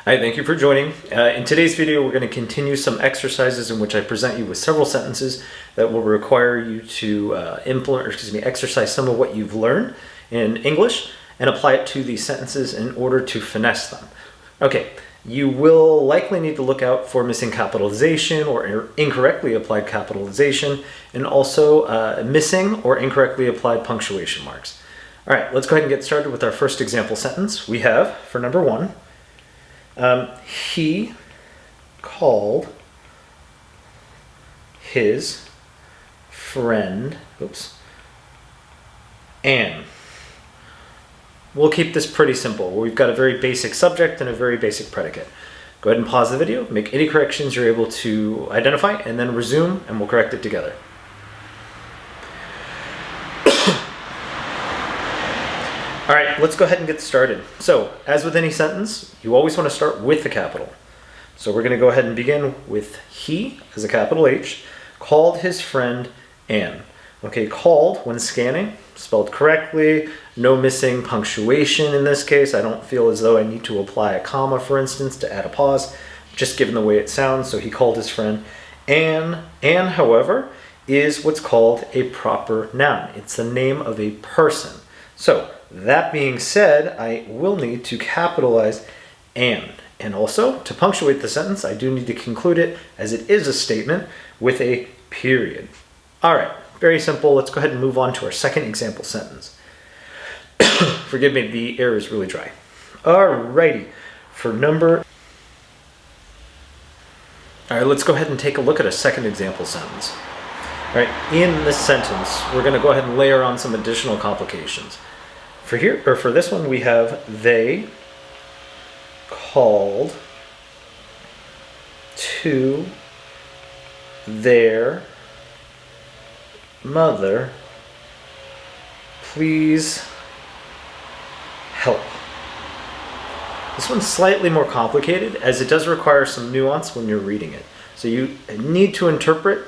Hi, thank you for joining. In today's video, we're going to continue some exercises in which I present you with several sentences that will require you to exercise some of what you've learned in English and apply it to these sentences in order to finesse them. Okay, you will likely need to look out for missing capitalization or incorrectly applied capitalization, and also missing or incorrectly applied punctuation marks. All right, let's go ahead and get started with our first example sentence. We have, for number one, he called his friend, Anne. We'll keep this pretty simple. We've got a very basic subject and a very basic predicate. Go ahead and pause the video, make any corrections you're able to identify, and then resume, and we'll correct it together. All right, let's go ahead and get started. So, as with any sentence, you always want to start with the capital. So we're going to go ahead and begin with he, as a capital H, called his friend Anne. Okay, called when scanning, spelled correctly, no missing punctuation in this case. I don't feel as though I need to apply a comma, for instance, to add a pause, just given the way it sounds. So he called his friend Anne. Anne, however, is what's called a proper noun. It's the name of a person. So, that being said, I will need to capitalize Anne. And also, to punctuate the sentence, I do need to conclude it, as it is a statement, with a period. All right, very simple. Let's go ahead and move on to our second example sentence. Forgive me, the air is really dry. All righty, for number... All right, let's go ahead and take a look at a second example sentence. All right, in this sentence, we're going to go ahead and layer on some additional complications. For this one, we have they called to their mother, please help. This one's slightly more complicated, as it does require some nuance when you're reading it. So you need to interpret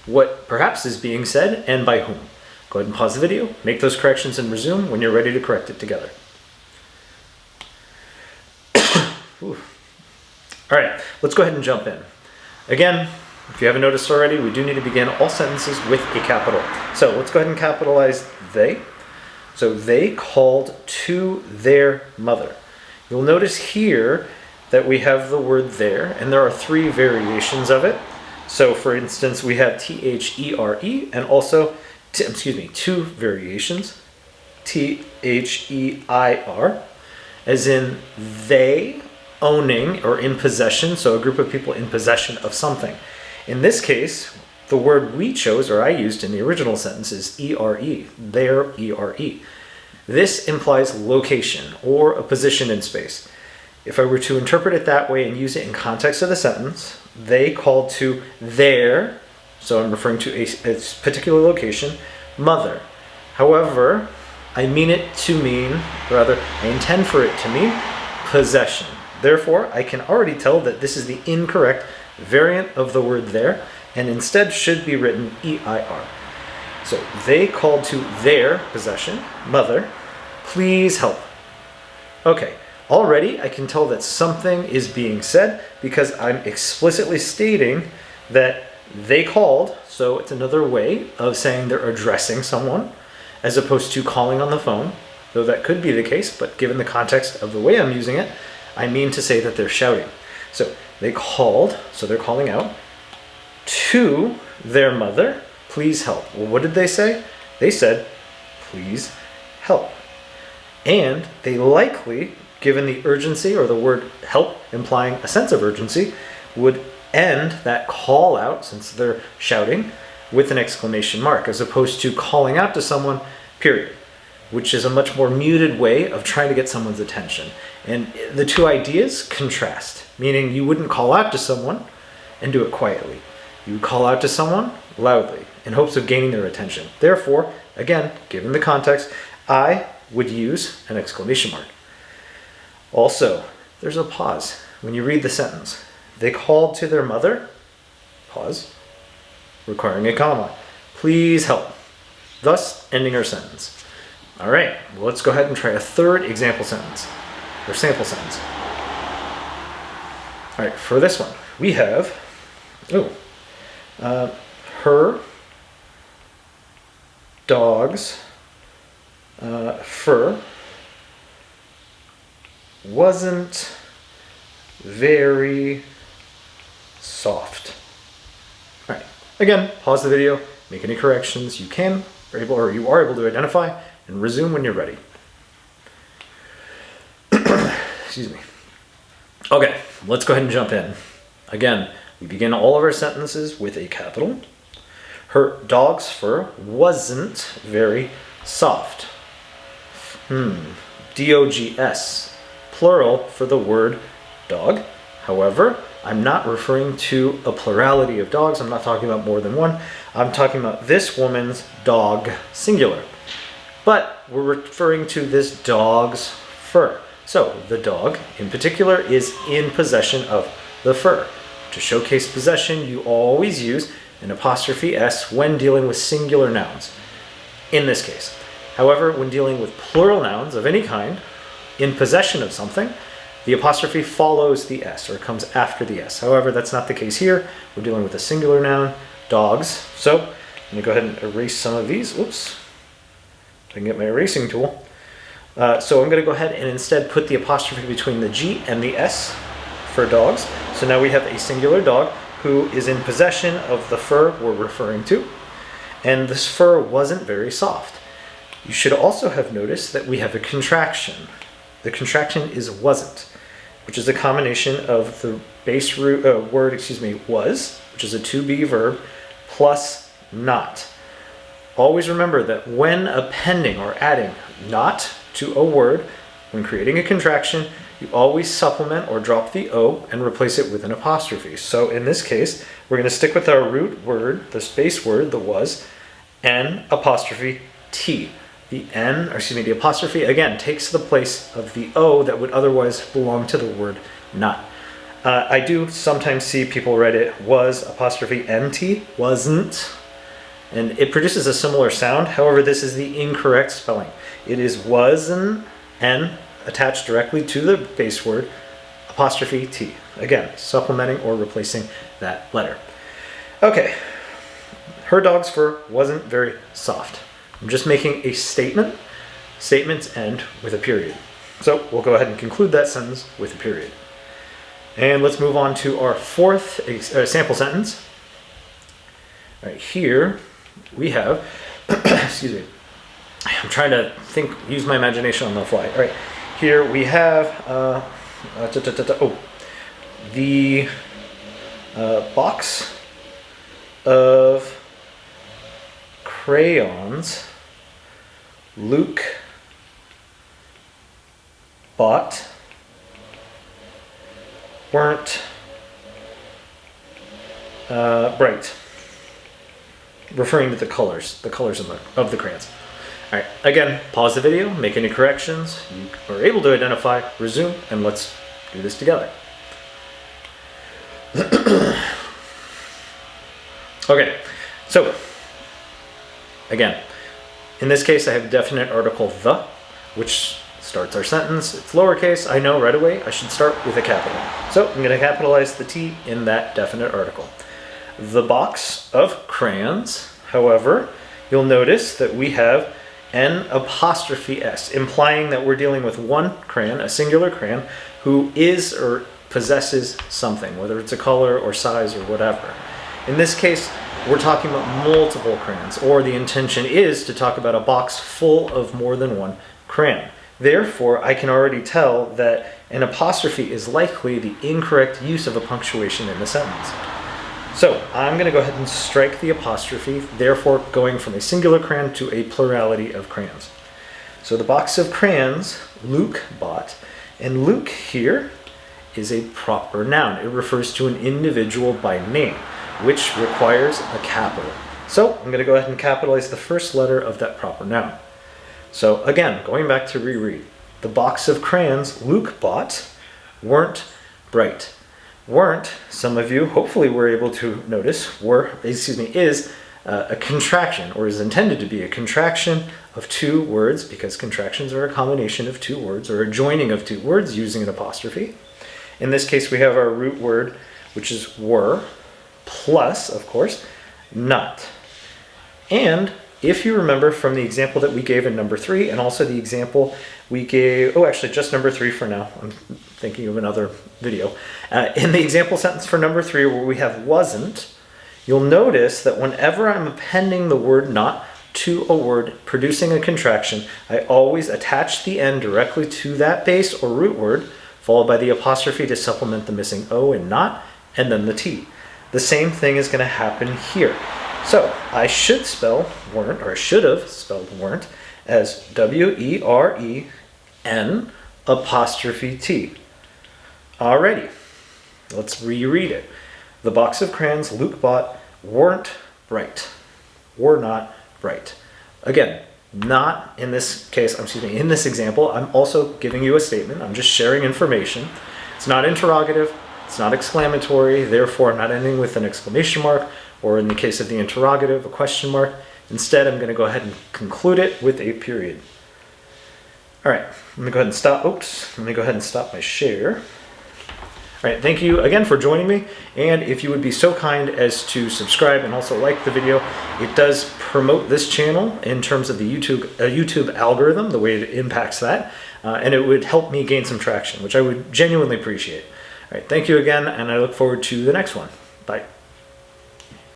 what perhaps is being said and by whom. Go ahead and pause the video, make those corrections, and resume when you're ready to correct it together. All right, let's go ahead and jump in. Again, if you haven't noticed already, we do need to begin all sentences with a capital. So let's go ahead and capitalize they. So they called to their mother. You'll notice here that we have the word there, and there are three variations of it. So for instance, we have T-H-E-R-E and also two variations, T-H-E-I-R, as in they owning or in possession, so a group of people in possession of something. In this case, the word we chose, or I used in the original sentence, is E-R-E, their E-R-E. This implies location or a position in space. If I were to interpret it that way and use it in context of the sentence, they called to their, so I'm referring to a particular location, mother. However, I intend for it to mean possession. Therefore, I can already tell that this is the incorrect variant of the word there, and instead should be written E-I-R. So, they called to their possession, mother, please help. Okay, already I can tell that something is being said because I'm explicitly stating that they called, so it's another way of saying they're addressing someone, as opposed to calling on the phone, though that could be the case, but given the context of the way I'm using it, I mean to say that they're shouting. So they called, so they're calling out, to their mother, please help. Well, what did they say? They said, please help. And they likely, given the urgency or the word help implying a sense of urgency, would end that call out, since they're shouting, with an exclamation mark, as opposed to calling out to someone, period, which is a much more muted way of trying to get someone's attention. And the two ideas contrast, meaning you wouldn't call out to someone and do it quietly. You would call out to someone loudly in hopes of gaining their attention. Therefore, again, given the context, I would use an exclamation mark. Also, there's a pause when you read the sentence. They called to their mother, pause, requiring a comma, please help, thus ending our sentence. All right, well, let's go ahead and try a third example sentence, or sample sentence. All right, for this one, we have, her dog's fur wasn't very soft. All right, again, pause the video, make any corrections you can, you are able to identify, and resume when you're ready. Excuse me. Okay, let's go ahead and jump in. Again, we begin all of our sentences with a capital. Her dog's fur wasn't very soft. D-O-G-S, plural for the word dog. However, I'm not referring to a plurality of dogs. I'm not talking about more than one. I'm talking about this woman's dog, singular. But we're referring to this dog's fur. So the dog, in particular, is in possession of the fur. To showcase possession, you always use an apostrophe S when dealing with singular nouns, in this case. However, when dealing with plural nouns of any kind, in possession of something, the apostrophe follows the S, or comes after the S. However, that's not the case here. We're dealing with a singular noun, dogs. So I'm going to go ahead and erase some of these. Oops. I can get my erasing tool. So I'm going to go ahead and instead put the apostrophe between the G and the S for dogs. So now we have a singular dog who is in possession of the fur we're referring to. And this fur wasn't very soft. You should also have noticed that we have a contraction. The contraction is wasn't, which is a combination of the base root word, was, which is a to be verb, plus not. Always remember that when appending or adding not to a word, when creating a contraction, you always supplement or drop the O and replace it with an apostrophe. So in this case, we're going to stick with our root word, the space word, the was, N apostrophe T. The the apostrophe, again, takes the place of the O that would otherwise belong to the word not. I do sometimes see people write it was apostrophe NT, wasn't, and it produces a similar sound. However, this is the incorrect spelling. It is wasn't N attached directly to the base word, apostrophe T. Again, supplementing or replacing that letter. Okay, her dog's fur wasn't very soft. I'm just making a statement. Statements end with a period. So we'll go ahead and conclude that sentence with a period. And let's move on to our fourth sample sentence. All right, here we have, excuse me, I'm trying to use my imagination on the fly. All right, here we have, the box of crayons Luke bought weren't bright, referring to the colors of the crayons. All right, again, pause the video, make any corrections you are able to identify, resume, and let's do this together. Okay, so again, in this case, I have a definite article the, which starts our sentence. It's lowercase. I know right away I should start with a capital. So I'm going to capitalize the T in that definite article. The box of crayons, however, you'll notice that we have an apostrophe S, implying that we're dealing with one crayon, a singular crayon, who is or possesses something, whether it's a color or size or whatever. In this case, we're talking about multiple crayons, or the intention is to talk about a box full of more than one crayon. Therefore, I can already tell that an apostrophe is likely the incorrect use of a punctuation in the sentence. So I'm going to go ahead and strike the apostrophe, therefore going from a singular crayon to a plurality of crayons. So the box of crayons Luke bought, and Luke here is a proper noun. It refers to an individual by name, which requires a capital. So I'm going to go ahead and capitalize the first letter of that proper noun. So again, going back to reread, the box of crayons Luke bought weren't bright. Weren't, some of you hopefully were able to notice, is a contraction, or is intended to be a contraction of two words, because contractions are a combination of two words, or a joining of two words using an apostrophe. In this case, we have our root word, which is were, plus, of course, not. And if you remember from the example that we gave in number 3, and also the example we gave, actually just number 3 for now, I'm thinking of another video. In the example sentence for number 3 where we have wasn't, you'll notice that whenever I'm appending the word not to a word producing a contraction, I always attach the N directly to that base or root word, followed by the apostrophe to supplement the missing O in not, and then the T. The same thing is going to happen here. So I should spell weren't, or I should have spelled weren't, as W-E-R-E-N apostrophe T. Alrighty, let's reread it. The box of crayons Luke bought weren't bright. Were not bright. Again, not in this case, in this example, I'm also giving you a statement. I'm just sharing information. It's not interrogative. It's not exclamatory. Therefore, I'm not ending with an exclamation mark, or in the case of the interrogative, a question mark. Instead, I'm going to go ahead and conclude it with a period. All right, let me go ahead and stop. Oops, let me go ahead and stop my share. All right, thank you again for joining me. And if you would be so kind as to subscribe and also like the video, it does promote this channel in terms of the YouTube algorithm, the way it impacts that, and it would help me gain some traction, which I would genuinely appreciate. All right, thank you again, and I look forward to the next one. Bye.